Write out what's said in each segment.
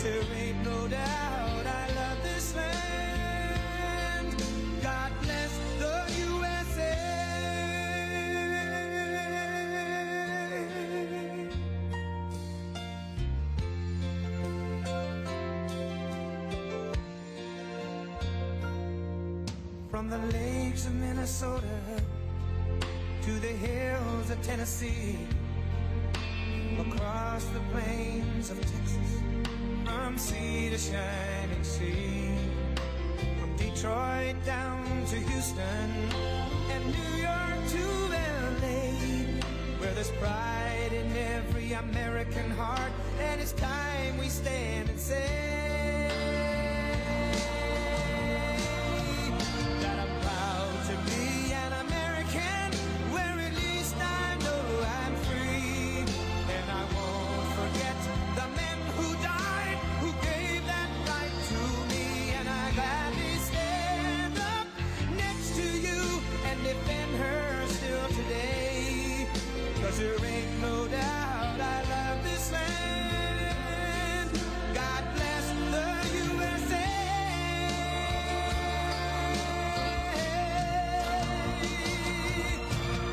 there ain't no doubt I love this land. God bless the USA. From the lakes of Minnesota to the hills of Tennessee, across the plains of Texas, from sea to shining sea, from Detroit down to Houston and New York to LA, where there's pride in every American heart, and it's time we stand and say that I'm proud to be an American, where at least I know I'm free. And I won't forget the men who died, who gave that right to me. And I gladly stand up next to you and defend her still today. 'Cause there ain't no doubt I love this land. God bless the USA.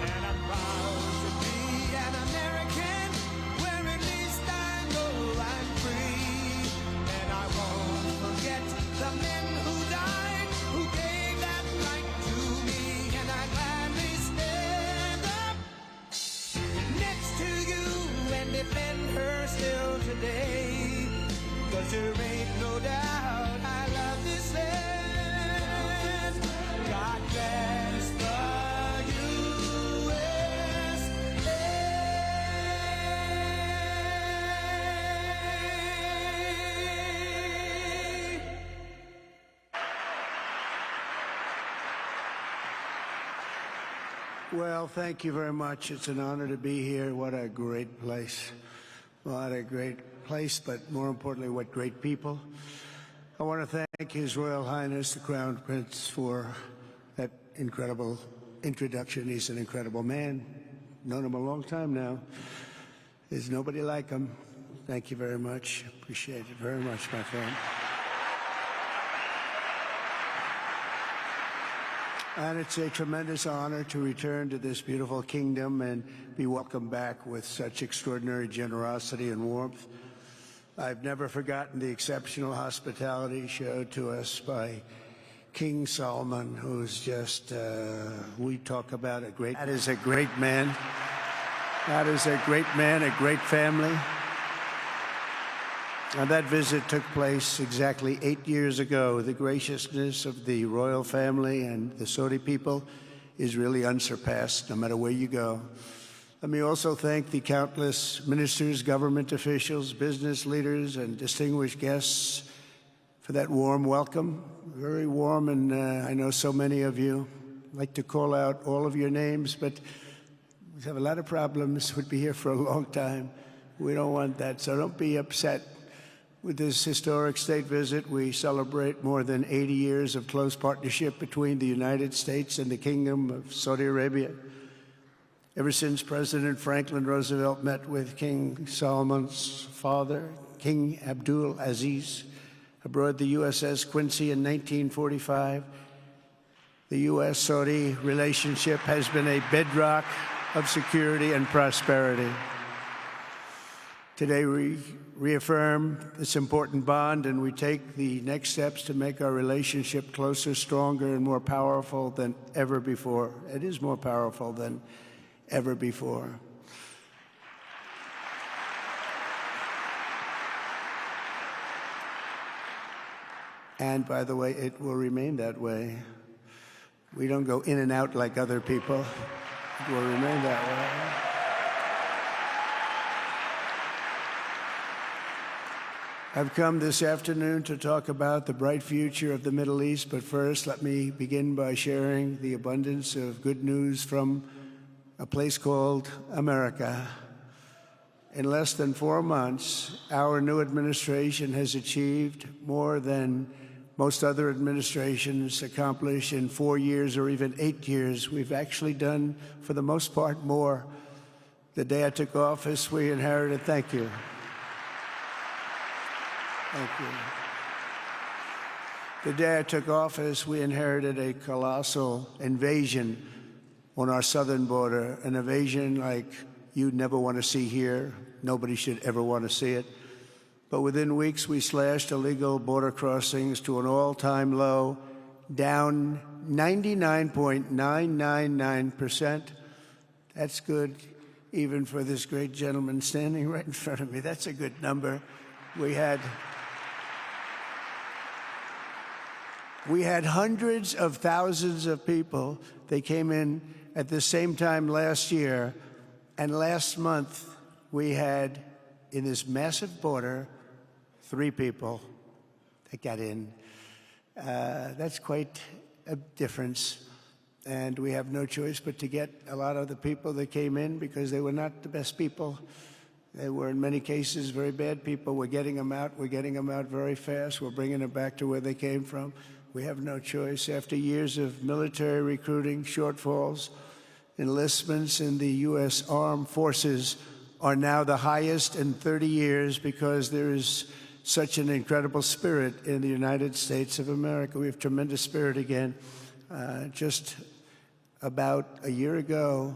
And I'm proud to be an American, where at least I know I'm free. And I won't forget the men who died, who gave that right to me. And I gladly stand up next to you and defend her still today. 'Cause there ain't no doubt I love this land. God bless the USA. Well, thank you very much. It's an honor to be here. What a great place. What a great place, but more importantly, what great people. I want to thank His Royal Highness, the Crown Prince, for that incredible introduction. He's an incredible man. Known him a long time now. There's nobody like him. Thank you very much. Appreciate it very much, my friend. And it's a tremendous honor to return to this beautiful kingdom and be welcomed back with such extraordinary generosity and warmth. I've never forgotten the exceptional hospitality showed to us by King Solomon, who's just, we talk about that is a great man. That is a great man, a great family. And that visit took place exactly 8 years ago. The graciousness of the royal family and the Saudi people is really unsurpassed, no matter where you go. Let me also thank the countless ministers, government officials, business leaders, and distinguished guests for that warm welcome. Very warm, and I know so many of you. I'd like to call out all of your names, but we have a lot of problems. We'd be here for a long time. We don't want that, so don't be upset. With this historic state visit, we celebrate more than 80 years of close partnership between the United States and the Kingdom of Saudi Arabia. Ever since President Franklin Roosevelt met with King Solomon's father, King Abdul Aziz, aboard the USS Quincy in 1945, the U.S.-Saudi relationship has been a bedrock of security and prosperity. Today, we reaffirm this important bond, and we take the next steps to make our relationship closer, stronger, and more powerful than ever before. It is more powerful than ever before. And by the way, it will remain that way. We don't go in and out like other people. It will remain that way. I've come this afternoon to talk about the bright future of the Middle East, but first let me begin by sharing the abundance of good news from a place called America. In less than 4 months, our new administration has achieved more than most other administrations accomplish in 4 years or even 8 years. We've actually done, for the most part, more. The day I took office, we inherited, thank you. Thank you. The day I took office, we inherited a colossal invasion on our southern border, an invasion like you'd never want to see here. Nobody should ever want to see it. But within weeks, we slashed illegal border crossings to an all-time low, down 99.999%. That's good, even for this great gentleman standing right in front of me. That's a good number. We had hundreds of thousands of people. They came in at the same time last year, and last month we had, in this massive border, 3 people that got in. That's quite a difference, and we have no choice but to get a lot of the people that came in because they were not the best people. They were, in many cases, very bad people. We're getting them out. We're getting them out very fast. We're bringing them back to where they came from. We have no choice. After years of military recruiting shortfalls, enlistments in the U.S. Armed Forces are now the highest in 30 years because there is such an incredible spirit in the United States of America. We have tremendous spirit again. Just about a year ago,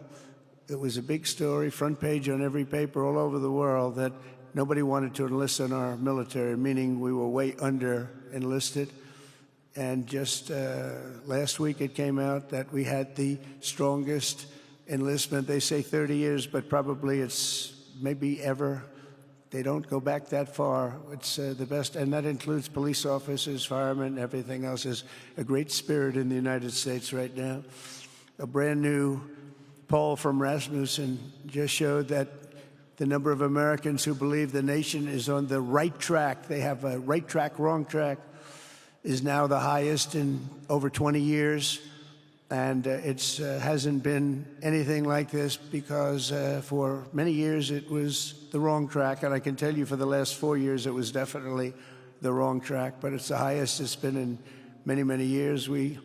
it was a big story, front page on every paper all over the world, that nobody wanted to enlist in our military, meaning we were way under enlisted. And just last week it came out that we had the strongest enlistment. They say 30 years, but probably it's maybe ever. They don't go back that far. It's the best, and that includes police officers, firemen, everything else. There's a great spirit in the United States right now. A brand new poll from Rasmussen just showed that the number of Americans who believe the nation is on the right track, they have a right track, wrong track, is now the highest in over 20 years. And it hasn't been anything like this because for many years it was the wrong track. And I can tell you for the last 4 years it was definitely the wrong track. But it's the highest it's been in many, many years. We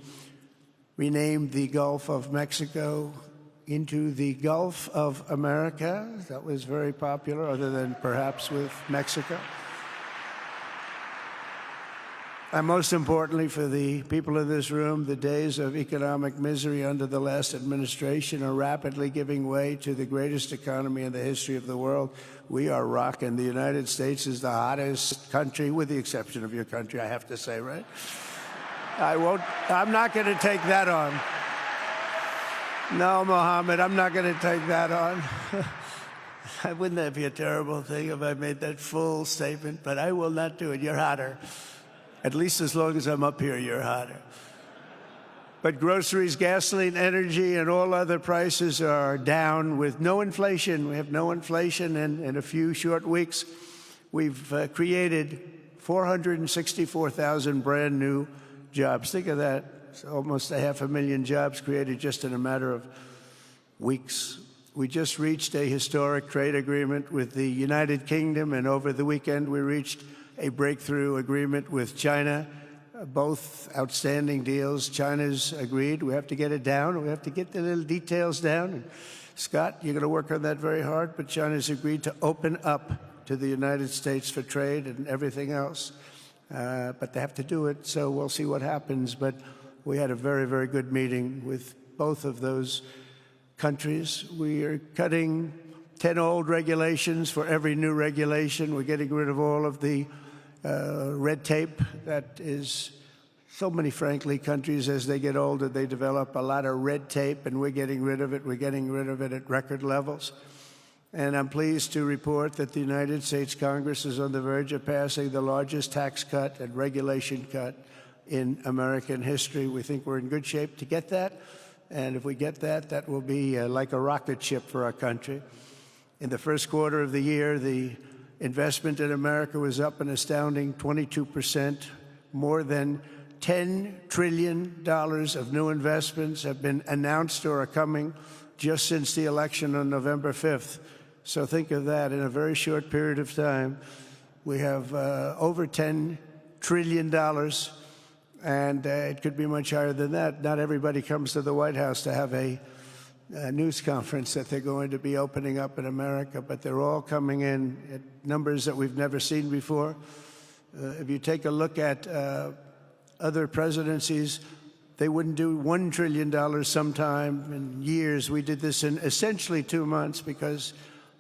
renamed the Gulf of Mexico into the Gulf of America. That was very popular, other than perhaps with Mexico. And most importantly for the people in this room, the days of economic misery under the last administration are rapidly giving way to the greatest economy in the history of the world. We are rocking. The United States is the hottest country, with the exception of your country, I have to say, right? I'm not going to take that on. No, Mohammed, I'm not going to take that on. Wouldn't that be a terrible thing if I made that full statement? But I will not do it. You're hotter. At least as long as I'm up here, you're hotter. But groceries, gasoline, energy, and all other prices are down with no inflation. We have no inflation, and in a few short weeks, we've created 464,000 brand new jobs. Think of that. It's almost 500,000 jobs created just in a matter of weeks. We just reached a historic trade agreement with the United Kingdom, and over the weekend we reached a breakthrough agreement with China. Both outstanding deals. China's agreed. We have to get it down. We have to get the little details down. And Scott, you're going to work on that very hard, but China's agreed to open up to the United States for trade and everything else. But they have to do it, so we'll see what happens. But we had a very, very good meeting with both of those countries. We are cutting 10 old regulations for every new regulation. We're getting rid of all of the red tape that is so many, frankly, countries, as they get older, they develop a lot of red tape, and we're getting rid of it. We're getting rid of it at record levels. And I'm pleased to report that the United States Congress is on the verge of passing the largest tax cut and regulation cut in American history. We think we're in good shape to get that. And if we get that, that will be like a rocket ship for our country. In the first quarter of the year, the investment in America was up an astounding 22%. More than $10 trillion of new investments have been announced or are coming just since the election on November 5th. So think of that. In a very short period of time, we have over $10 trillion, and it could be much higher than that. Not everybody comes to the White House to have a news conference that they're going to be opening up in America, but they're all coming in at numbers that we've never seen before. If you take a look at other presidencies, they wouldn't do $1 trillion sometime in years. We did this in essentially 2 months because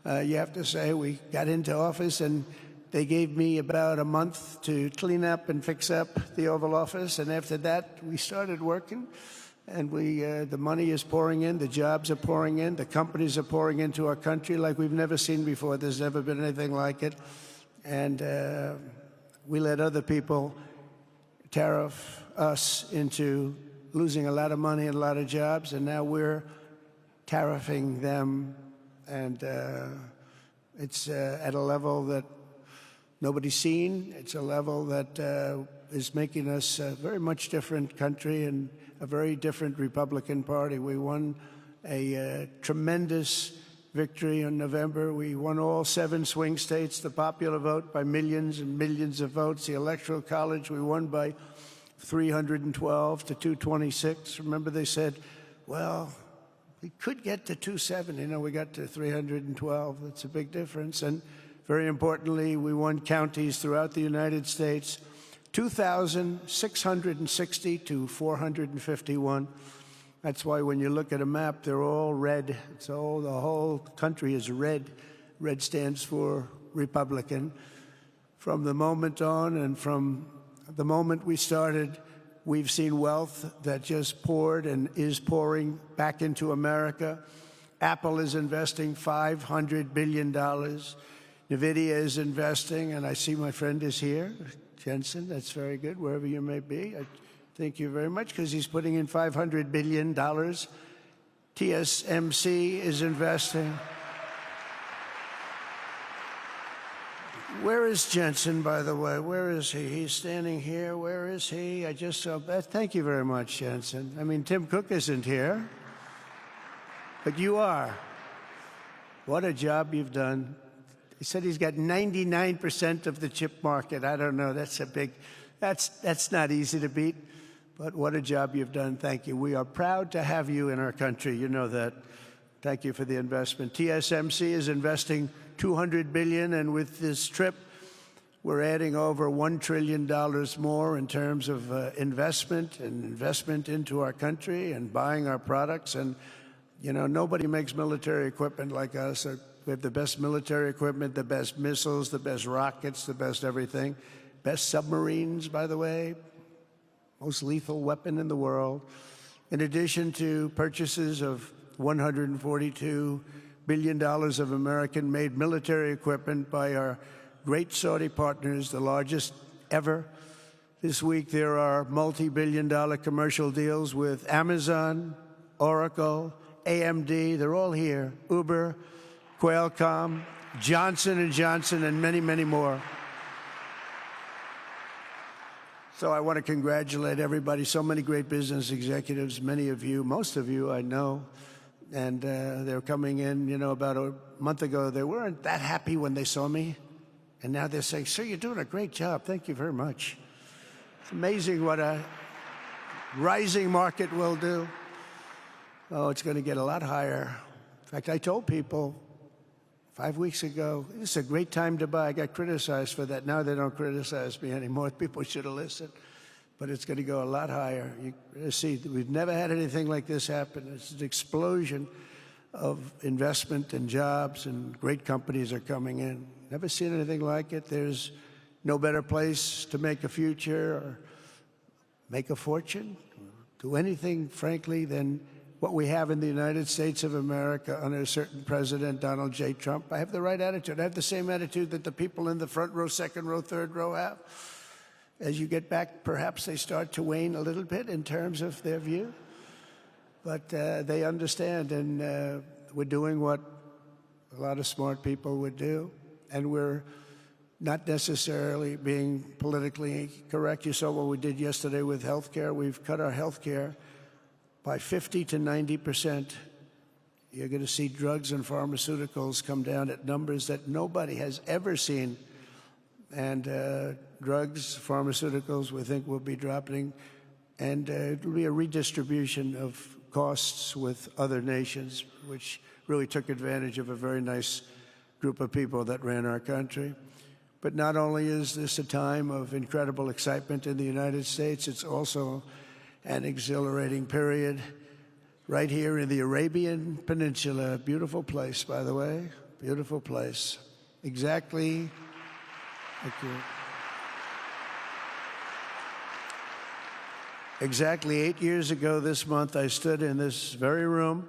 you have to say we got into office and they gave me about a month to clean up and fix up the Oval Office. And after that, we started working. And the money is pouring in, the jobs are pouring in, the companies are pouring into our country like we've never seen before. There's never been anything like it. And we let other people tariff us into losing a lot of money and a lot of jobs, and now we're tariffing them, and it's at a level that nobody's seen. It's a level that is making us a very much different country and a very different Republican Party. We won a tremendous victory in November. We won all 7 swing states, the popular vote by millions and millions of votes. The Electoral College, we won by 312 to 226. Remember, they said, well, we could get to 270. No, we got to 312. That's a big difference. And very importantly, we won counties throughout the United States, 2,660 to 451. That's why when you look at a map, they're all red. The whole country is red. Red stands for Republican. From the moment on and from the moment we started, we've seen wealth that just poured and is pouring back into America. Apple is investing $500 billion. NVIDIA is investing, and I see my friend is here, Jensen. That's very good, wherever you may be. Thank you very much, because he's putting in $500 billion. TSMC is investing. Where is Jensen, by the way? Where is he? He's standing here. Where is he? I just saw Beth. Thank you very much, Jensen. I mean, Tim Cook isn't here, but you are. What a job you've done. He said he's got 99% of the chip market. I don't know. That's a big, that's not easy to beat. But what a job you've done. Thank you. We are proud to have you in our country. You know that. Thank you for the investment. TSMC is investing $200 billion, and with this trip, we're adding over $1 trillion more in terms of investment into our country and buying our products. And, you know, nobody makes military equipment like us. We have the best military equipment, the best missiles, the best rockets, the best everything. Best submarines, by the way. Most lethal weapon in the world. In addition to purchases of $142 billion of American-made military equipment by our great Saudi partners, the largest ever. This week there are multi-billion-dollar commercial deals with Amazon, Oracle, AMD. They're all here. Uber, Qualcomm, Johnson & Johnson, and many, many more. So I want to congratulate everybody. So many great business executives, many of you, most of you I know. And they're coming in, you know, about a month ago. They weren't that happy when they saw me. And now they're saying, sir, you're doing a great job. Thank you very much. It's amazing what a rising market will do. Oh, it's going to get a lot higher. In fact, I told people 5 weeks ago, this is a great time to buy. I got criticized for that. Now they don't criticize me anymore. People should have listened. But it's going to go a lot higher. You see, we've never had anything like this happen. It's an explosion of investment and jobs, and great companies are coming in. Never seen anything like it. There's no better place to make a future or make a fortune, do anything, frankly, than what we have in the United States of America under a certain President, Donald J. Trump. I have the right attitude. I have the same attitude that the people in the front row, second row, third row have. As you get back, perhaps they start to wane a little bit in terms of their view. But they understand, and we're doing what a lot of smart people would do. And we're not necessarily being politically correct. You saw what we did yesterday with health care. We've cut our health care by 50 to 90%. You're going to see drugs and pharmaceuticals come down at numbers that nobody has ever seen. And drugs, pharmaceuticals, we think will be dropping, and it will be a redistribution of costs with other nations, which really took advantage of a very nice group of people that ran our country. But not only is this a time of incredible excitement in the United States, it's also an exhilarating period right here in the Arabian Peninsula. Beautiful place, by the way. Beautiful place. Exactly. Thank you. Exactly 8 years ago this month, I stood in this very room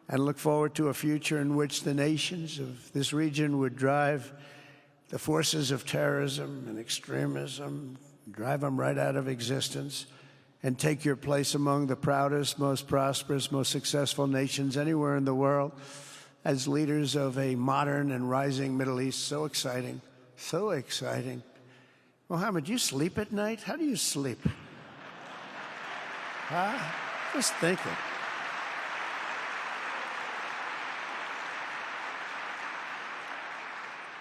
and looked forward to a future in which the nations of this region would drive the forces of terrorism and extremism, drive them right out of existence, and take your place among the proudest, most prosperous, most successful nations anywhere in the world as leaders of a modern and rising Middle East. So exciting, so exciting. Mohammed, you sleep at night? How do you sleep? Huh? Just thinking.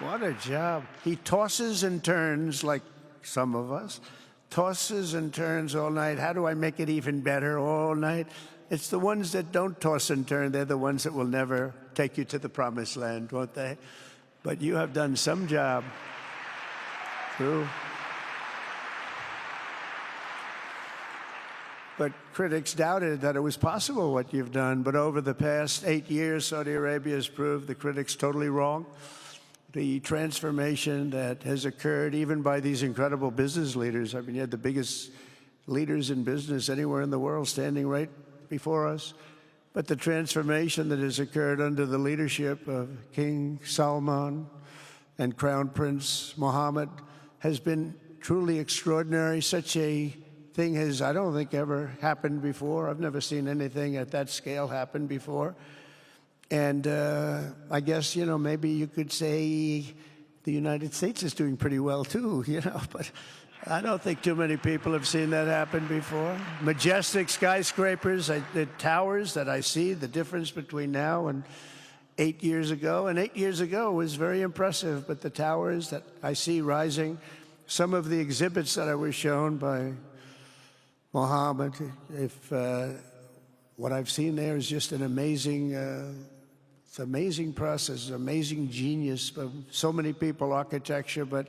What a job. He tosses and turns like some of us. Tosses and turns all night. How do I make it even better all night? It's the ones that don't toss and turn. They're the ones that will never take you to the promised land, won't they? But you have done some job. True. But critics doubted that it was possible what you've done. But over the past 8 years, Saudi Arabia has proved the critics totally wrong. The transformation that has occurred even by these incredible business leaders. I mean, you had the biggest leaders in business anywhere in the world standing right before us. But the transformation that has occurred under the leadership of King Salman and Crown Prince Mohammed has been truly extraordinary. Such a thing has, I don't think, ever happened before. I've never seen anything at that scale happen before. And I guess, maybe you could say the United States is doing pretty well, too, but I don't think too many people have seen that happen before. Majestic skyscrapers, the towers that I see, the difference between now and 8 years ago. And 8 years ago was very impressive, but the towers that I see rising, some of the exhibits that I was shown by Mohammed, what I've seen there is just an amazing, it's an amazing process, amazing genius of so many people, architecture, but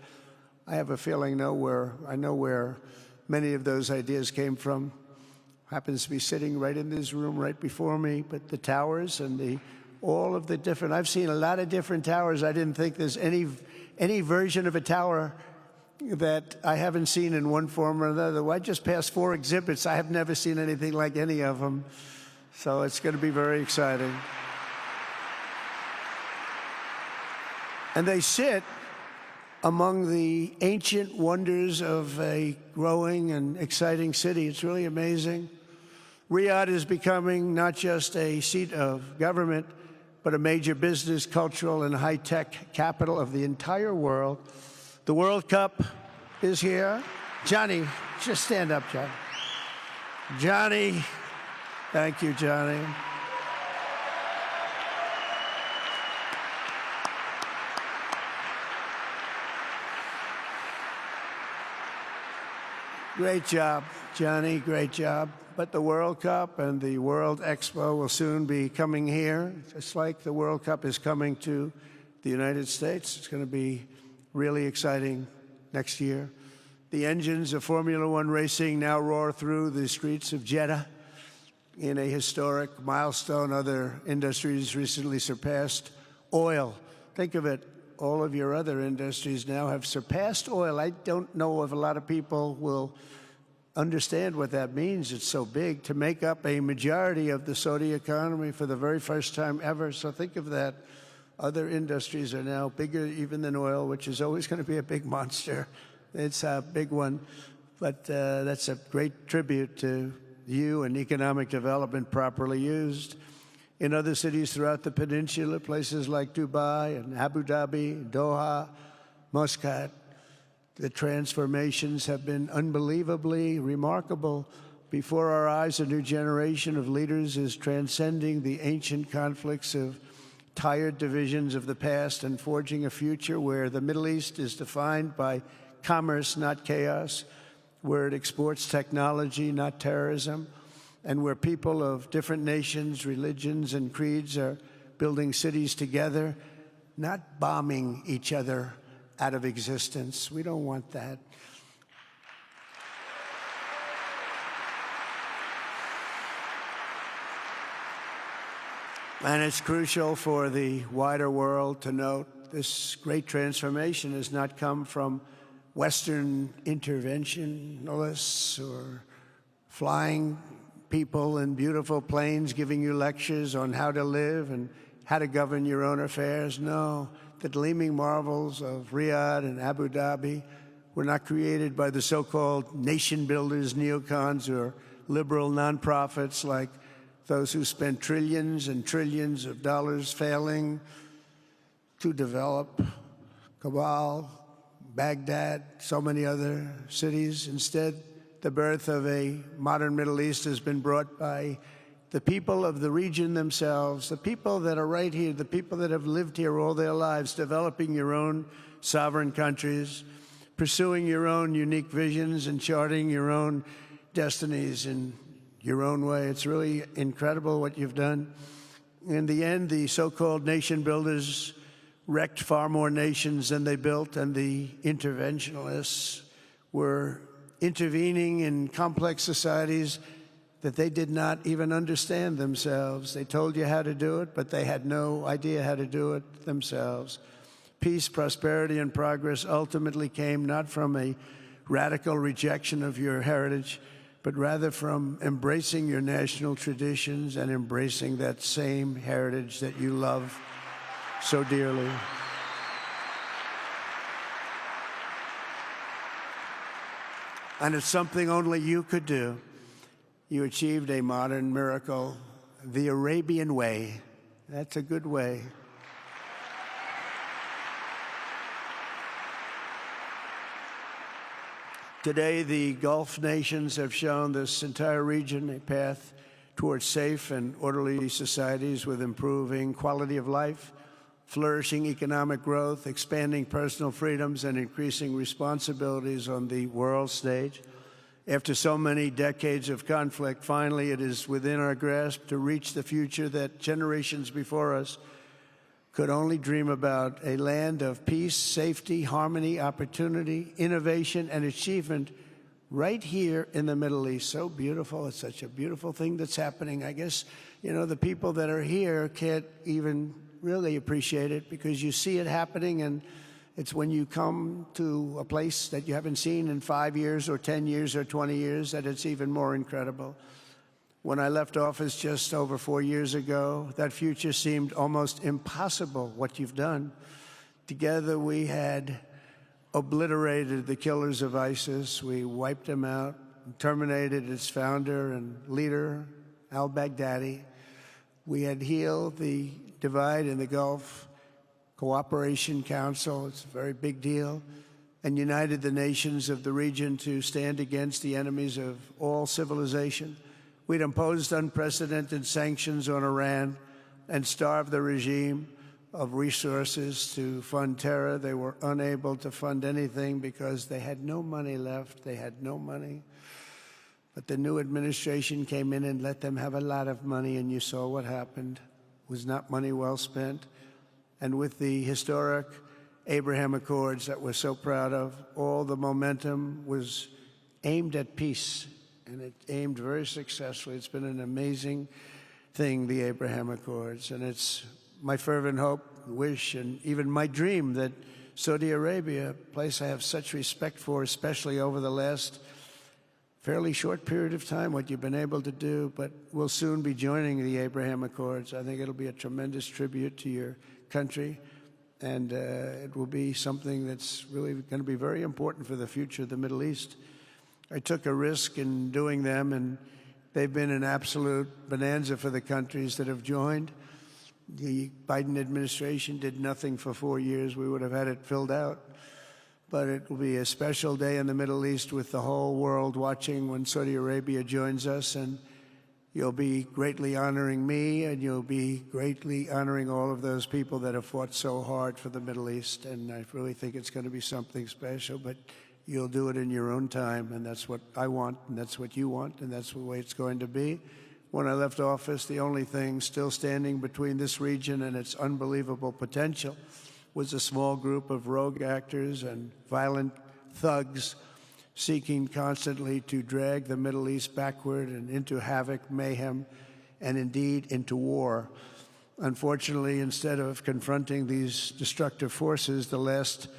I have a feeling I know where many of those ideas came from. Happens to be sitting right in this room right before me, but the towers and all of the different, I've seen a lot of different towers. I didn't think there's any version of a tower that I haven't seen in one form or another. I just passed 4 exhibits. I have never seen anything like any of them. So it's going to be very exciting. And they sit among the ancient wonders of a growing and exciting city. It's really amazing. Riyadh is becoming not just a seat of government, but a major business, cultural, and high-tech capital of the entire world. The World Cup is here. Johnny, just stand up, Johnny. Johnny, thank you, Johnny. Great job, Johnny, great job. But the World Cup and the World Expo will soon be coming here, just like the World Cup is coming to the United States. It's going to be really exciting next year. The engines of Formula One racing now roar through the streets of Jeddah in a historic milestone. Other industries recently surpassed oil. Think of it, all of your other industries now have surpassed oil. I don't know if a lot of people will understand what that means. It's so big to make up a majority of the Saudi economy for the very first time ever. So think of that. Other industries are now bigger even than oil, which is always going to be a big monster. It's a big one. But that's a great tribute to you and economic development properly used. In other cities throughout the peninsula, places like Dubai and Abu Dhabi, Doha, Muscat, the transformations have been unbelievably remarkable. Before our eyes, a new generation of leaders is transcending the ancient conflicts of tired divisions of the past and forging a future where the Middle East is defined by commerce, not chaos, where it exports technology, not terrorism, and where people of different nations, religions, and creeds are building cities together, not bombing each other out of existence. We don't want that. And it's crucial for the wider world to note this great transformation has not come from Western interventionists or flying people in beautiful planes giving you lectures on how to live and how to govern your own affairs. No, the gleaming marvels of Riyadh and Abu Dhabi were not created by the so-called nation builders, neocons, or liberal nonprofits like those who spent trillions and trillions of dollars failing to develop Kabul, Baghdad, so many other cities. Instead, the birth of a modern Middle East has been brought by the people of the region themselves, the people that are right here, the people that have lived here all their lives, developing your own sovereign countries, pursuing your own unique visions and charting your own destinies in your own way. It's really incredible what you've done. In the end, the so-called nation builders wrecked far more nations than they built, and the interventionists were intervening in complex societies that they did not even understand themselves. They told you how to do it, but they had no idea how to do it themselves. Peace, prosperity, and progress ultimately came not from a radical rejection of your heritage, but rather from embracing your national traditions and embracing that same heritage that you love so dearly. And it's something only you could do. You achieved a modern miracle, the Arabian way. That's a good way. Today, the Gulf nations have shown this entire region a path towards safe and orderly societies with improving quality of life, flourishing economic growth, expanding personal freedoms, and increasing responsibilities on the world stage. After so many decades of conflict, finally it is within our grasp to reach the future that generations before us could only dream about, a land of peace, safety, harmony, opportunity, innovation, and achievement right here in the Middle East. So beautiful. It's such a beautiful thing that's happening. I guess, the people that are here can't even really appreciate it because you see it happening, and it's when you come to a place that you haven't seen in 5 years or 10 years or 20 years that it's even more incredible. When I left office just over 4 years ago, that future seemed almost impossible, what you've done. Together we had obliterated the killers of ISIS. We wiped them out, terminated its founder and leader, al-Baghdadi. We had healed the divide in the Gulf Cooperation Council, it's a very big deal, and united the nations of the region to stand against the enemies of all civilization. We'd imposed unprecedented sanctions on Iran and starved the regime of resources to fund terror. They were unable to fund anything because they had no money left. They had no money. But the new administration came in and let them have a lot of money, and you saw what happened. It was not money well spent. And with the historic Abraham Accords that we're so proud of, all the momentum was aimed at peace, and it aimed very successfully. It's been an amazing thing, the Abraham Accords, and it's my fervent hope, wish, and even my dream that Saudi Arabia, a place I have such respect for, especially over the last fairly short period of time, what you've been able to do, but we'll soon be joining the Abraham Accords. I think it'll be a tremendous tribute to your country, and it will be something that's really going to be very important for the future of the Middle East. I took a risk in doing them, and they've been an absolute bonanza for the countries that have joined. The Biden administration did nothing for 4 years. We would have had it filled out. But it will be a special day in the Middle East with the whole world watching when Saudi Arabia joins us, and you'll be greatly honoring me, and you'll be greatly honoring all of those people that have fought so hard for the Middle East, and I really think it's going to be something special, but you'll do it in your own time, and that's what I want, and that's what you want, and that's the way it's going to be. When I left office, the only thing still standing between this region and its unbelievable potential was a small group of rogue actors and violent thugs seeking constantly to drag the Middle East backward and into havoc, mayhem, and indeed into war. Unfortunately, instead of confronting these destructive forces, the last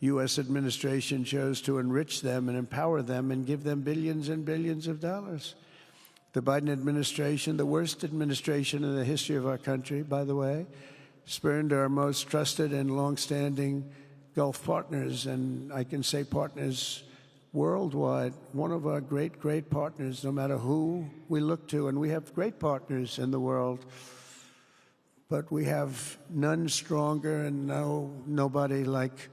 U.S. administration chose to enrich them and empower them and give them billions and billions of dollars. The Biden administration, the worst administration in the history of our country, by the way, spurned our most trusted and longstanding Gulf partners, and I can say partners worldwide, one of our great, great partners, no matter who we look to, and we have great partners in the world, but we have none stronger and nobody like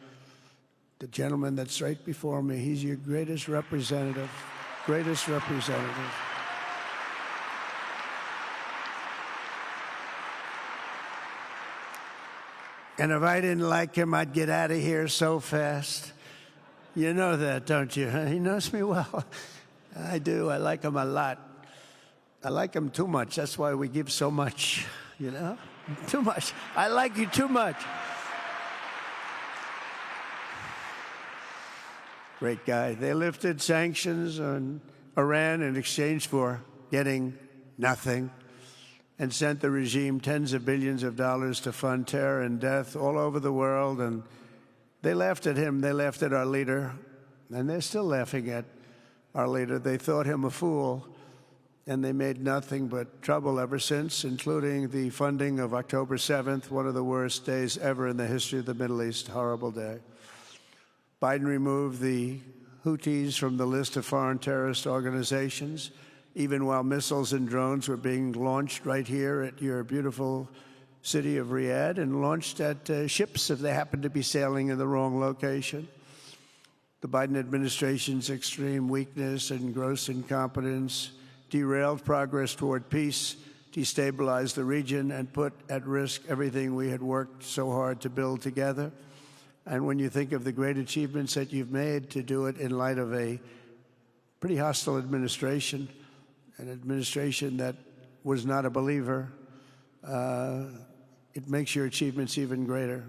the gentleman that's right before me. He's your greatest representative, greatest representative. And if I didn't like him, I'd get out of here so fast. You know that, don't you? He knows me well. I do. I like him a lot. I like him too much. That's why we give so much, you know? Too much. I like you too much. Great guy. They lifted sanctions on Iran in exchange for getting nothing, and sent the regime tens of billions of dollars to fund terror and death all over the world. And they laughed at him. They laughed at our leader. And they're still laughing at our leader. They thought him a fool. And they made nothing but trouble ever since, including the funding of October 7th, one of the worst days ever in the history of the Middle East. Horrible day. Biden removed the Houthis from the list of foreign terrorist organizations, even while missiles and drones were being launched right here at your beautiful city of Riyadh, and launched at ships if they happened to be sailing in the wrong location. The Biden administration's extreme weakness and gross incompetence derailed progress toward peace, destabilized the region, and put at risk everything we had worked so hard to build together. And when you think of the great achievements that you've made, to do it in light of a pretty hostile administration, an administration that was not a believer, it makes your achievements even greater.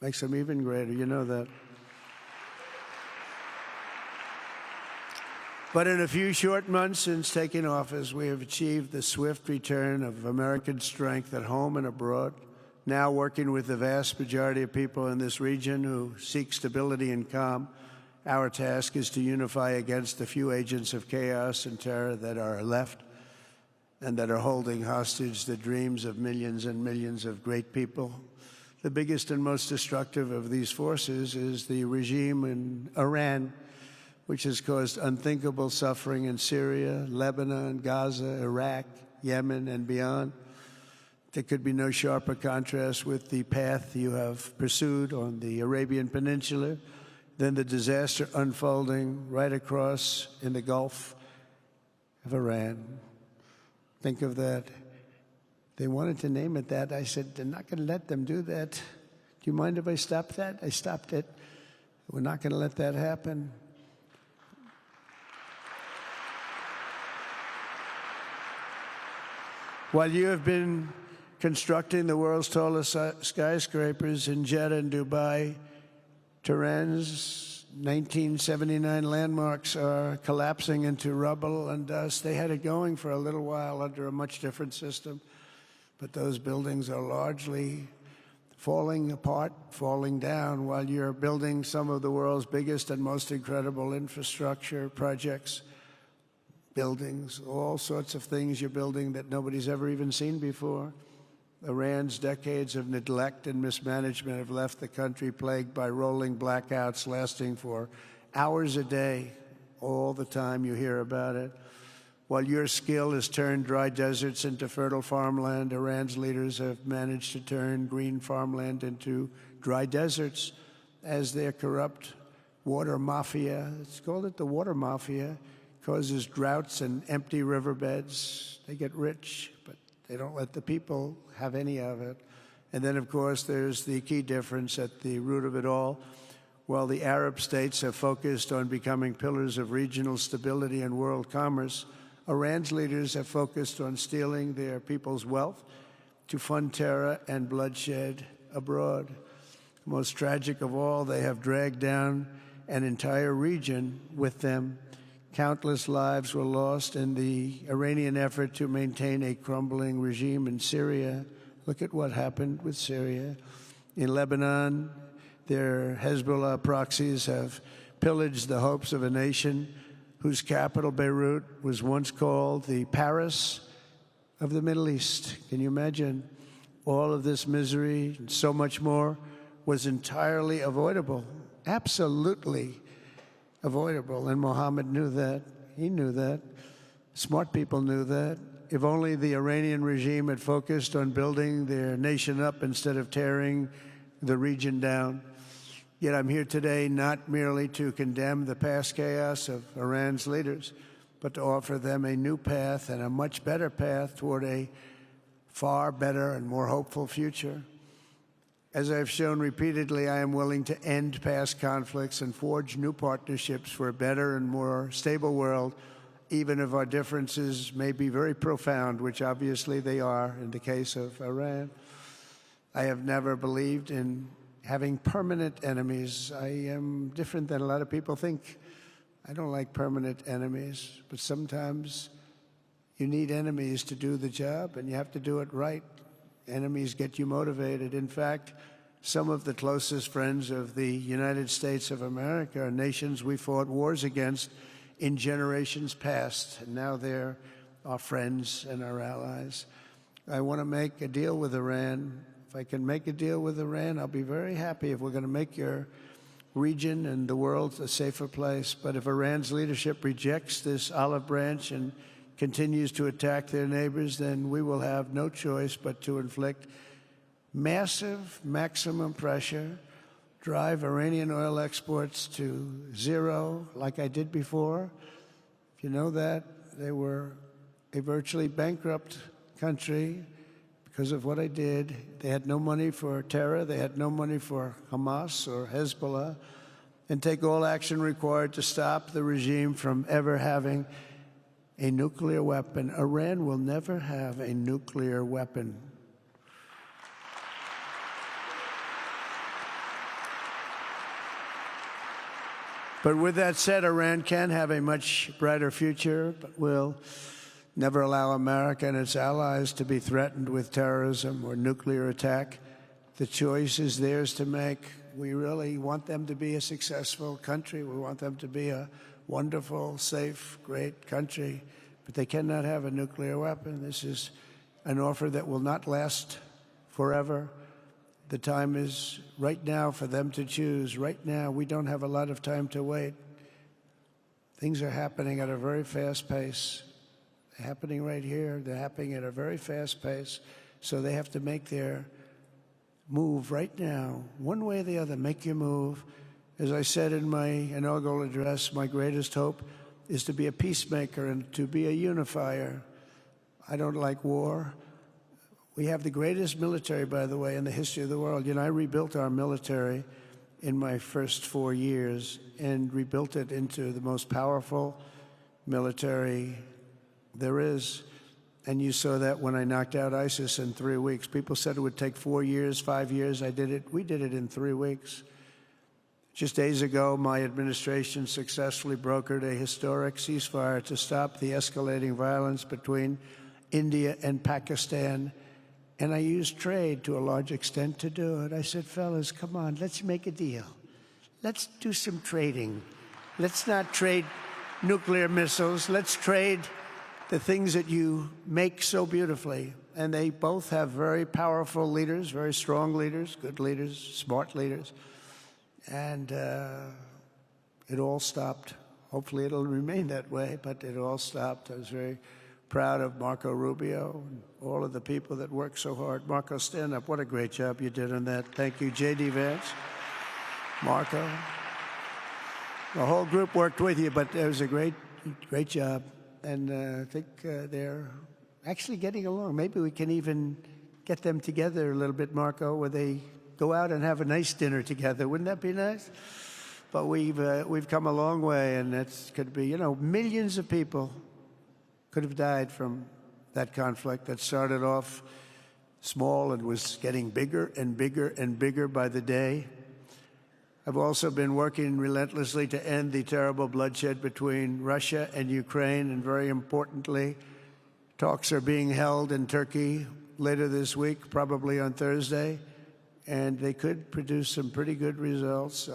Makes them even greater, you know that. But in a few short months since taking office, we have achieved the swift return of American strength at home and abroad, now working with the vast majority of people in this region who seek stability and calm. Our task is to unify against the few agents of chaos and terror that are left and that are holding hostage the dreams of millions and millions of great people. The biggest and most destructive of these forces is the regime in Iran, which has caused unthinkable suffering in Syria, Lebanon, Gaza, Iraq, Yemen, and beyond. There could be no sharper contrast with the path you have pursued on the Arabian Peninsula than the disaster unfolding right across in the Gulf of Iran. Think of that. They wanted to name it that. I said, they're not going to let them do that. Do you mind if I stop that? I stopped it. We're not going to let that happen. While you have been constructing the world's tallest skyscrapers in Jeddah and Dubai, Tehran's 1979 landmarks are collapsing into rubble and dust. They had it going for a little while under a much different system, but those buildings are largely falling apart, falling down, while you're building some of the world's biggest and most incredible infrastructure projects, buildings, all sorts of things you're building that nobody's ever even seen before. Iran's decades of neglect and mismanagement have left the country plagued by rolling blackouts lasting for hours a day. All the time you hear about it. While your skill has turned dry deserts into fertile farmland, Iran's leaders have managed to turn green farmland into dry deserts as their corrupt water mafia, it's called it the water mafia, causes droughts and empty riverbeds. They get rich, but they don't let the people have any of it. And then, of course, there's the key difference at the root of it all. While the Arab states have focused on becoming pillars of regional stability and world commerce, Iran's leaders have focused on stealing their people's wealth to fund terror and bloodshed abroad. Most tragic of all, they have dragged down an entire region with them. Countless lives were lost in the Iranian effort to maintain a crumbling regime in Syria. Look at what happened with Syria. In Lebanon, their Hezbollah proxies have pillaged the hopes of a nation whose capital, Beirut, was once called the Paris of the Middle East. Can you imagine? All of this misery and so much more was entirely avoidable, absolutely avoidable. And Mohammed knew that. He knew that. Smart people knew that. If only the Iranian regime had focused on building their nation up instead of tearing the region down. Yet I'm here today not merely to condemn the past chaos of Iran's leaders, but to offer them a new path and a much better path toward a far better and more hopeful future. As I've shown repeatedly, I am willing to end past conflicts and forge new partnerships for a better and more stable world, even if our differences may be very profound, which obviously they are in the case of Iran. I have never believed in having permanent enemies. I am different than a lot of people think. I don't like permanent enemies, but sometimes you need enemies to do the job, and you have to do it right. Enemies get you motivated. In fact, some of the closest friends of the United States of America are nations we fought wars against in generations past, and now they're our friends and our allies. I want to make a deal with Iran. If I can make a deal with Iran, I'll be very happy. If we're going to make your region and the world a safer place. But if Iran's leadership rejects this olive branch and continues to attack their neighbors, then we will have no choice but to inflict massive, maximum pressure, drive Iranian oil exports to zero, like I did before. If you know that, they were a virtually bankrupt country because of what I did. They had no money for terror. They had no money for Hamas or Hezbollah, and take all action required to stop the regime from ever having a nuclear weapon. Iran will never have a nuclear weapon. But with that said, Iran can have a much brighter future, but will never allow America and its allies to be threatened with terrorism or nuclear attack. The choice is theirs to make. We really want them to be a successful country. We want them to be a wonderful, safe, great country, but they cannot have a nuclear weapon. This is an offer that will not last forever. The time is right now for them to choose. Right now, we don't have a lot of time to wait. Things are happening at a very fast pace. They're happening right here. They're happening at a very fast pace. So they have to make their move right now, one way or the other. Make your move. As I said in my inaugural address, my greatest hope is to be a peacemaker and to be a unifier. I don't like war. We have the greatest military, by the way, in the history of the world. You know, I rebuilt our military in my first 4 years and rebuilt it into the most powerful military there is. And you saw that when I knocked out ISIS in 3 weeks. People said it would take 4 years, 5 years. I did it. We did it in 3 weeks. Just days ago, my administration successfully brokered a historic ceasefire to stop the escalating violence between India and Pakistan. And I used trade to a large extent to do it. I said, fellas, come on, let's make a deal. Let's do some trading. Let's not trade nuclear missiles. Let's trade the things that you make so beautifully. And they both have very powerful leaders, very strong leaders, good leaders, smart leaders. And it all stopped. Hopefully it'll remain that way, but it all stopped. I was very proud of Marco Rubio and all of the people that worked so hard. Marco, stand up. What a great job you did on that. Thank you, J.D. Vance, Marco. The whole group worked with you, but it was a great job. And I think they're actually getting along. Maybe we can even get them together a little bit, Marco, where they go out and have a nice dinner together. Wouldn't that be nice? But we've come a long way, and it could be, you know, millions of people could have died from that conflict that started off small and was getting bigger and bigger and bigger by the day. I've also been working relentlessly to end the terrible bloodshed between Russia and Ukraine, and very importantly, talks are being held in Turkey later this week, probably on Thursday, and they could produce some pretty good results.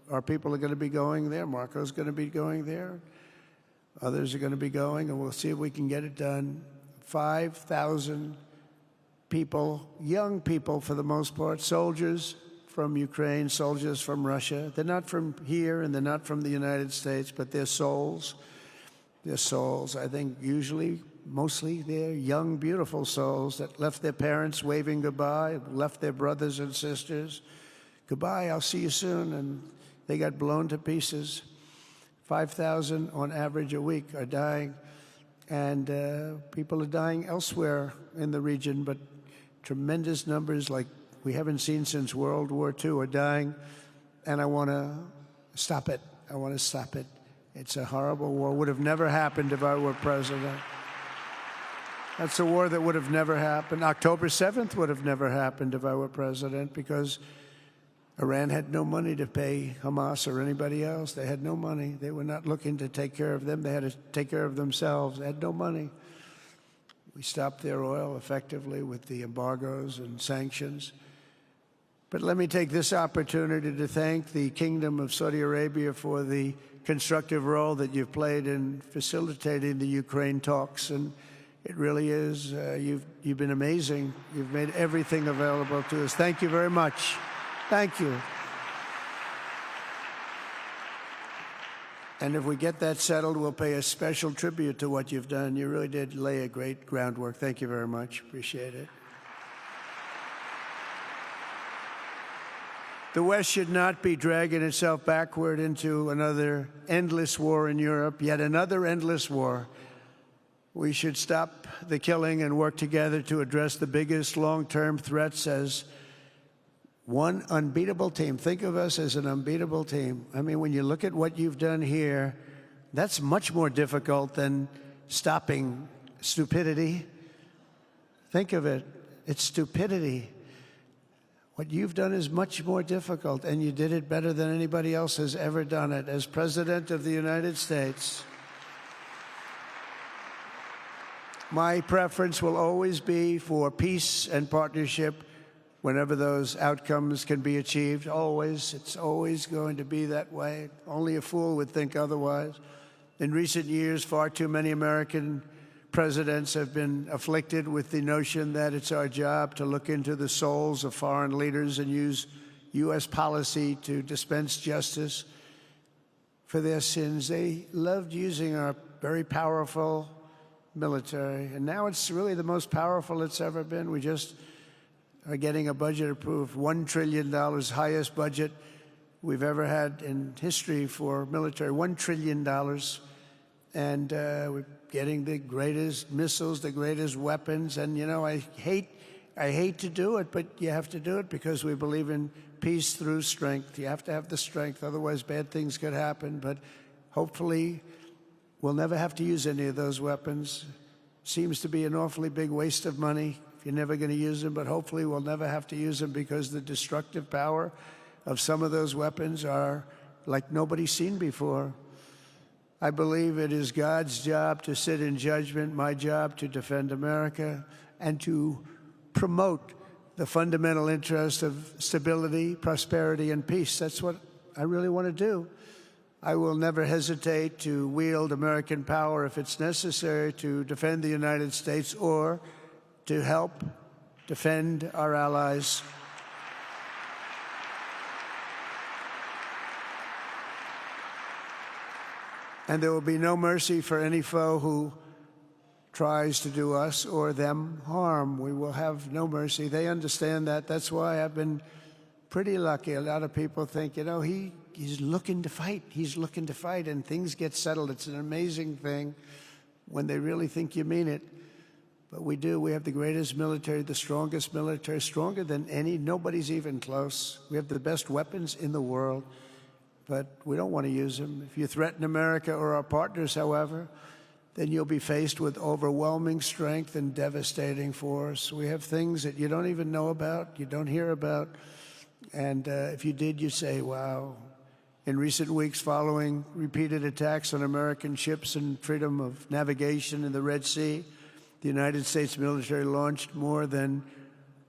Our people are going to be going there. Marco's going to be going there. Others are going to be going, and we'll see if we can get it done. 5,000 people, young people for the most part, soldiers from Ukraine, soldiers from Russia. They're not from here and they're not from the United States, but they're souls. They're souls. I think usually, mostly, they're young, beautiful souls that left their parents waving goodbye, left their brothers and sisters. Goodbye, I'll see you soon. And they got blown to pieces. 5,000 on average a week are dying. And people are dying elsewhere in the region, but tremendous numbers like we haven't seen since World War II are dying, and I want to stop it. I want to stop it. It's a horrible war. Would have never happened if I were president. That's a war that would have never happened. October 7th would have never happened if I were president, because Iran had no money to pay Hamas or anybody else. They had no money. They were not looking to take care of them. They had to take care of themselves. They had no money. We stopped their oil effectively with the embargoes and sanctions. But let me take this opportunity to thank the Kingdom of Saudi Arabia for the constructive role that you've played in facilitating the Ukraine talks. And it really is, you've been amazing. You've made everything available to us. Thank you very much. Thank you. And if we get that settled, we'll pay a special tribute to what you've done. You really did lay a great groundwork. Thank you very much. Appreciate it. The West should not be dragging itself backward into another endless war in Europe, yet another endless war. We should stop the killing and work together to address the biggest long-term threats as one unbeatable team. Think of us as an unbeatable team. I mean, when you look at what you've done here, that's much more difficult than stopping stupidity. Think of it. It's stupidity. What you've done is much more difficult, and you did it better than anybody else has ever done it. As President of the United States, my preference will always be for peace and partnership whenever those outcomes can be achieved. Always. It's always going to be that way. Only a fool would think otherwise. In recent years, far too many American presidents have been afflicted with the notion that it's our job to look into the souls of foreign leaders and use U.S. policy to dispense justice for their sins. They loved using our very powerful military, and now it's really the most powerful it's ever been. We just are getting a budget approved, $1 trillion, highest budget we've ever had in history for military, $1 trillion. And we're getting the greatest missiles, the greatest weapons. And, you know, I hate to do it, but you have to do it because we believe in peace through strength. You have to have the strength, otherwise bad things could happen. But hopefully we'll never have to use any of those weapons. Seems to be an awfully big waste of money if you're never going to use them, but hopefully we'll never have to use them, because the destructive power of some of those weapons are like nobody's seen before. I believe it is God's job to sit in judgment, my job to defend America, and to promote the fundamental interest of stability, prosperity, and peace. That's what I really want to do. I will never hesitate to wield American power if it's necessary to defend the United States or to help defend our allies. And there will be no mercy for any foe who tries to do us or them harm. We will have no mercy. They understand that. That's why I've been pretty lucky. A lot of people think, you know, he's looking to fight. He's looking to fight, and things get settled. It's an amazing thing when they really think you mean it. But we do. We have the greatest military, the strongest military, stronger than any. Nobody's even close. We have the best weapons in the world, but we don't want to use them. If you threaten America or our partners, however, then you'll be faced with overwhelming strength and devastating force. We have things that you don't even know about, you don't hear about. And if you did, you'd say, wow. In recent weeks, following repeated attacks on American ships and freedom of navigation in the Red Sea, the United States military launched more than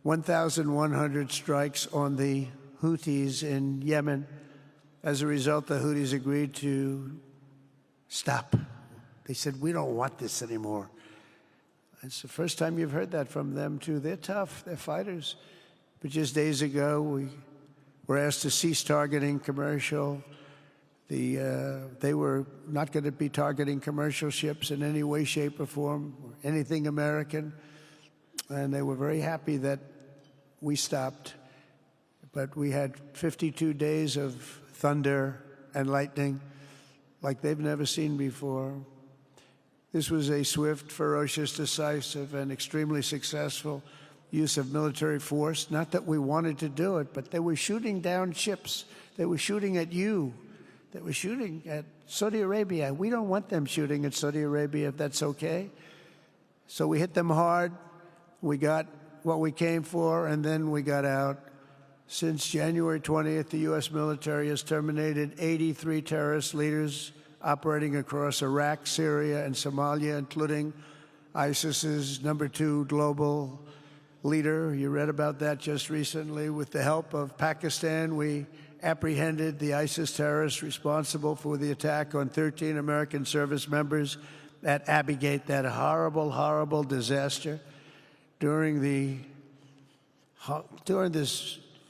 1,100 strikes on the Houthis in Yemen. As a result, the Houthis agreed to stop. They said, we don't want this anymore. It's the first time you've heard that from them, too. They're tough. They're fighters. But just days ago, we were asked to cease targeting commercial. They were not going to be targeting commercial ships in any way, shape, or form, or anything American. And they were very happy that we stopped. But we had 52 days of thunder and lightning like they've never seen before. This was a swift, ferocious, decisive, and extremely successful use of military force. Not that we wanted to do it, but they were shooting down ships. They were shooting at you. They were shooting at Saudi Arabia. We don't want them shooting at Saudi Arabia, if that's okay. So we hit them hard. We got what we came for, and then we got out. Since January 20th, the U.S. military has terminated 83 terrorist leaders operating across Iraq, Syria, and Somalia, including ISIS's #2 global leader. You read about that just recently. With the help of Pakistan, we apprehended the ISIS terrorists responsible for the attack on 13 American service members at Abbey Gate, that horrible, horrible disaster. During this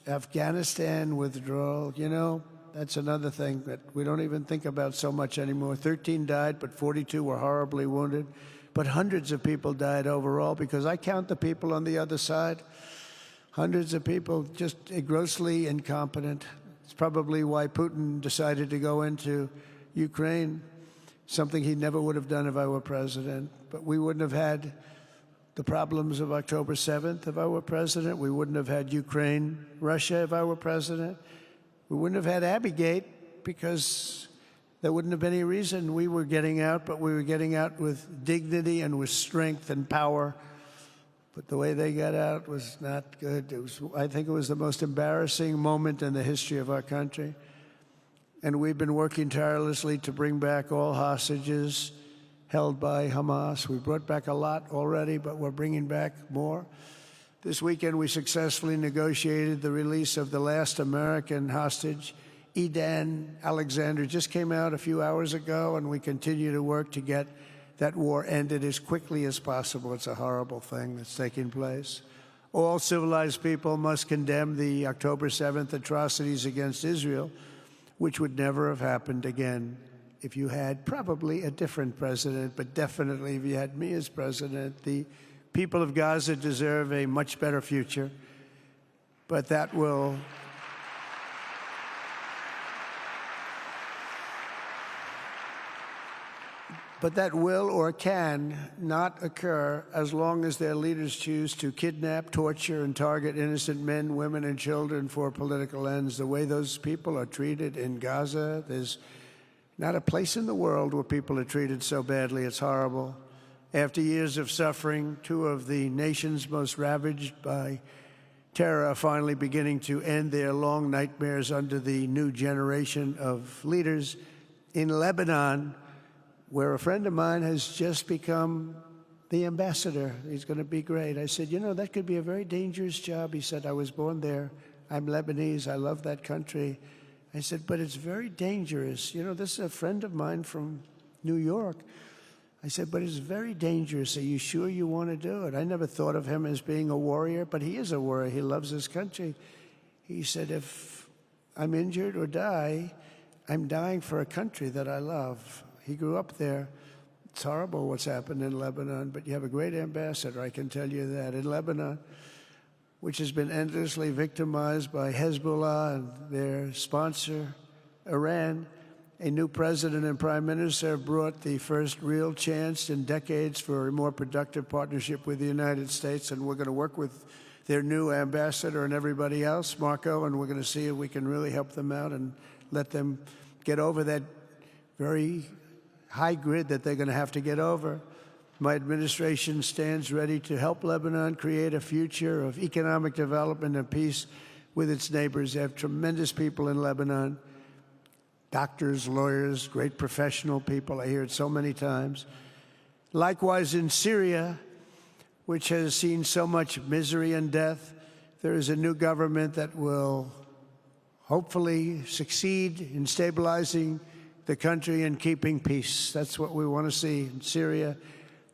Afghanistan withdrawal, you know, that's another thing that we don't even think about so much anymore. 13 died, but 42 were horribly wounded. But hundreds of people died overall, because I count the people on the other side. Hundreds of people just grossly incompetent. It's probably why Putin decided to go into Ukraine, something he never would have done if I were president. But we wouldn't have had the problems of October 7th if I were president. We wouldn't have had Ukraine, Russia if I were president. We wouldn't have had Abbey Gate, because there wouldn't have been any reason we were getting out, but we were getting out with dignity and with strength and power. But the way they got out was not good. I think it was the most embarrassing moment in the history of our country. And we've been working tirelessly to bring back all hostages held by Hamas. We brought back a lot already, but we're bringing back more. This weekend, we successfully negotiated the release of the last American hostage, Edan Alexander. Just came out a few hours ago, and we continue to work to get that war ended as quickly as possible. It's a horrible thing that's taking place. All civilized people must condemn the October 7th atrocities against Israel, which would never have happened again if you had probably a different president, but definitely if you had me as president. The people of Gaza deserve a much better future, but that will or can not occur as long as their leaders choose to kidnap, torture, and target innocent men, women, and children for political ends. The way those people are treated in Gaza, there's not a place in the world where people are treated so badly. It's horrible. After years of suffering, two of the nations most ravaged by terror are finally beginning to end their long nightmares under the new generation of leaders. In Lebanon, where a friend of mine has just become the ambassador. He's going to be great. I said, you know, that could be a very dangerous job. He said, I was born there. I'm Lebanese. I love that country. I said, but it's very dangerous. You know, this is a friend of mine from New York. I said, but it's very dangerous. Are you sure you want to do it? I never thought of him as being a warrior, but he is a warrior. He loves his country. He said, if I'm injured or die, I'm dying for a country that I love. He grew up there. It's horrible what's happened in Lebanon, but you have a great ambassador, I can tell you that. In Lebanon, which has been endlessly victimized by Hezbollah and their sponsor, Iran, a new president and prime minister have brought the first real chance in decades for a more productive partnership with the United States, and we're going to work with their new ambassador and everybody else, Marco, and we're going to see if we can really help them out and let them get over that very high grid that they're going to have to get over. My administration stands ready to help Lebanon create a future of economic development and peace with its neighbors. They have tremendous people in Lebanon, doctors, lawyers, great professional people. I hear it so many times. Likewise, in Syria, which has seen so much misery and death, there is a new government that will hopefully succeed in stabilizing the country and keeping peace. That's what we want to see in Syria.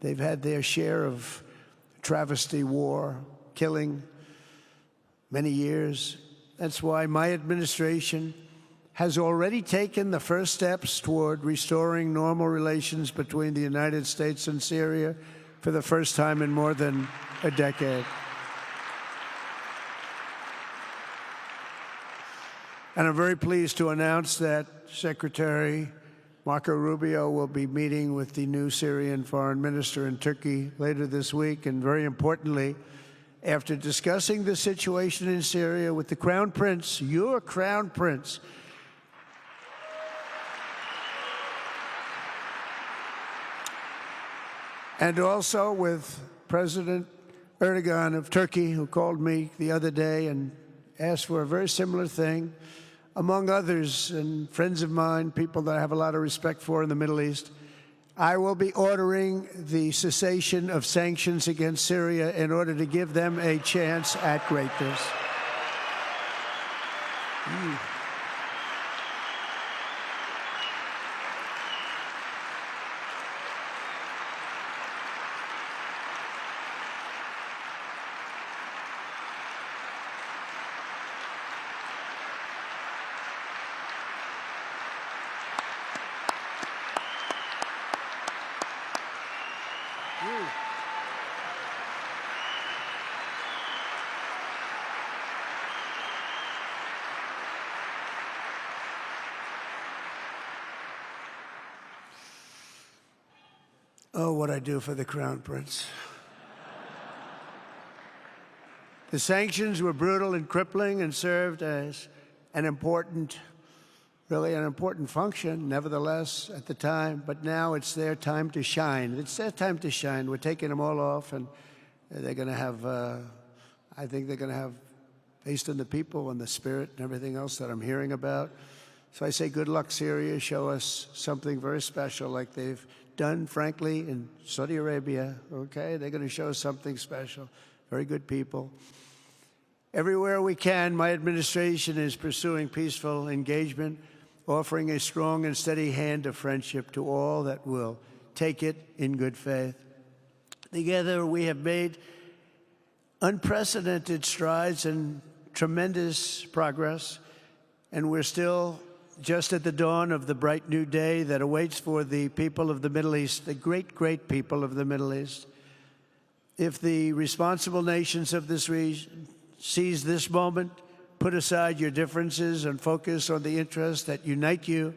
They've had their share of travesty, war, killing, many years. That's why my administration has already taken the first steps toward restoring normal relations between the United States and Syria for the first time in more than a decade. And I'm very pleased to announce that Secretary Marco Rubio will be meeting with the new Syrian foreign minister in Turkey later this week. And very importantly, after discussing the situation in Syria with the Crown Prince, your Crown Prince, and also with President Erdogan of Turkey, who called me the other day and asked for a very similar thing, among others, and friends of mine, people that I have a lot of respect for in the Middle East, I will be ordering the cessation of sanctions against Syria in order to give them a chance at greatness. Oh, what I do for the Crown Prince. The sanctions were brutal and crippling and served as an important, really an important function, nevertheless, at the time. But now it's their time to shine. It's their time to shine. We're taking them all off, and they're going to have, I think they're going to have, based on the people and the spirit and everything else that I'm hearing about. So I say good luck, Syria. Show us something very special like they've done, frankly, in Saudi Arabia, okay? They're going to show us something special. Very good people. Everywhere we can, my administration is pursuing peaceful engagement, offering a strong and steady hand of friendship to all that will take it in good faith. Together, we have made unprecedented strides and tremendous progress, and we're still just at the dawn of the bright new day that awaits for the people of the Middle East, the great, great people of the Middle East. If the responsible nations of this region seize this moment, put aside your differences and focus on the interests that unite you,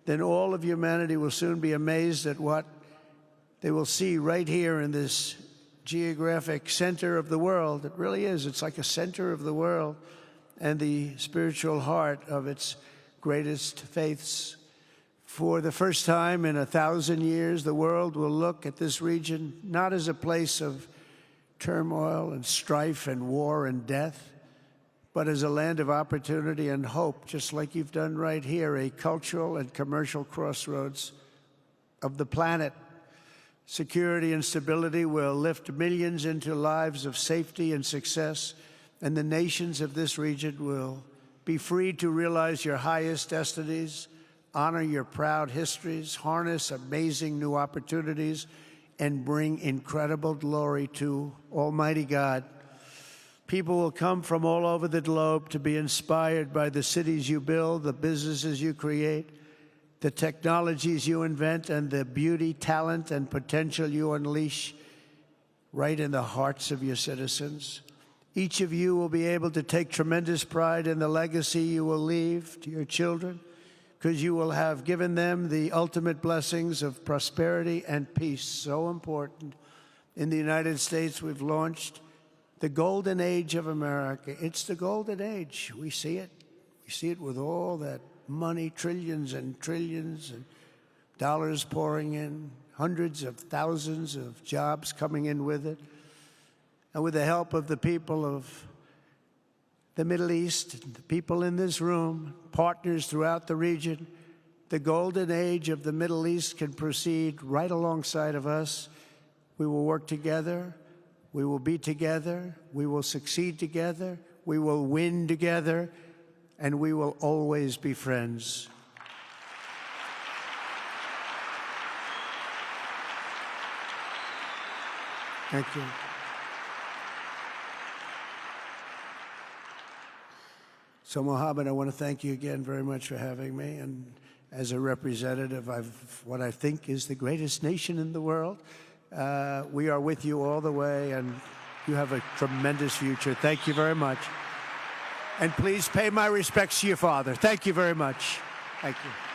then all of humanity will soon be amazed at what they will see right here in this geographic center of the world. It really is. It's like a center of the world and the spiritual heart of its greatest faiths. For the first time in 1,000 years, the world will look at this region not as a place of turmoil and strife and war and death, but as a land of opportunity and hope, just like you've done right here, a cultural and commercial crossroads of the planet. Security and stability will lift millions into lives of safety and success, and the nations of this region will be free to realize your highest destinies, honor your proud histories, harness amazing new opportunities, and bring incredible glory to Almighty God. People will come from all over the globe to be inspired by the cities you build, the businesses you create, the technologies you invent, and the beauty, talent, and potential you unleash right in the hearts of your citizens. Each of you will be able to take tremendous pride in the legacy you will leave to your children, because you will have given them the ultimate blessings of prosperity and peace. So important. In the United States, we've launched the golden age of America. It's the golden age. We see it. We see it with all that money, trillions and trillions of dollars pouring in, hundreds of thousands of jobs coming in with it. And with the help of the people of the Middle East, the people in this room, partners throughout the region, the golden age of the Middle East can proceed right alongside of us. We will work together. We will be together. We will succeed together. We will win together. And we will always be friends. Thank you. So, Mohammed, I want to thank you again very much for having me. And as a representative of what I think is the greatest nation in the world, we are with you all the way, and you have a tremendous future. Thank you very much. And please pay my respects to your father. Thank you very much. Thank you.